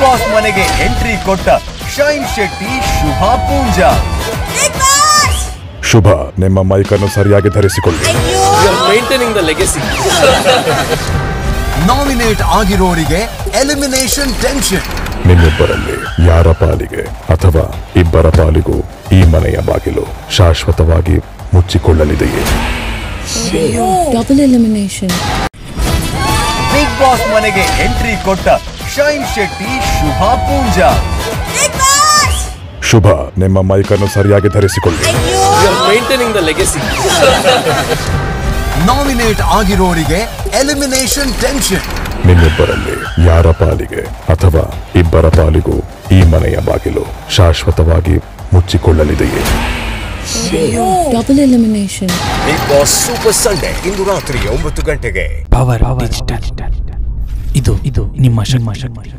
Boss ಮನೆಗೆ entry ಕೊಟ್ಟ ಶೈನ್ ಶೆಟ್ಟಿ, ಶುಭ ಪೂಂಜಾ. ಶುಭ, ನಿಮ್ಮ ಮೈಕನ್ನು ಸರಿಯಾಗಿ ಧರಿಸಿಕೊಳ್ಳಿ. ನಾಮಿನೇಟ್ ಆಗಿರೋರಿಗೆ ಎಲಿಮಿನೇಷನ್ ಟೆನ್ಷನ್. ನಿಮ್ಮಿಬ್ಬರಲ್ಲಿ ಯಾರ ಪಾಲಿಗೆ ಅಥವಾ ಇಬ್ಬರ ಪಾಲಿಗೂ ಈ ಮನೆಯ ಬಾಗಿಲು ಶಾಶ್ವತವಾಗಿ ಮುಚ್ಚಿಕೊಳ್ಳಲಿದೆಯೇ? Double elimination. ಬಿಗ್ ಬಾಸ್ ಮನೆಗೆ ಎಂಟ್ರಿ ಕೊಟ್ಟ ಶೈನ್ ಶೆಟ್ಟಿ, ಶುಭ ಪೂಂಜಾ. ಶುಭ, ನಿಮ್ಮ ಮೈಕನ್ನು ಸರಿಯಾಗಿ ಧರಿಸಿಕೊಳ್ಳಿ. ನಾಮಿನೇಟ್ ಆಗಿರೋರಿಗೆ ಎಲಿಮಿನೇಷನ್ ಟೆನ್ಷನ್. ನಿಮ್ಮಿಬ್ಬರಲ್ಲಿ ಯಾರ ಪಾಲಿಗೆ ಅಥವಾ ಇಬ್ಬರ ಪಾಲಿಗೂ ಈ ಮನೆಯ ಬಾಗಿಲು ಶಾಶ್ವತವಾಗಿ ಮುಚ್ಚಿಕೊಳ್ಳಲಿದೆಯೇ? Double elimination. Bigg Boss super Sunday ಇಂದು ರಾತ್ರಿ 9 ಗಂಟೆಗೆ. Power digital. ಇದು ನಿಮ್ಮ ಶಕ್ತಿ.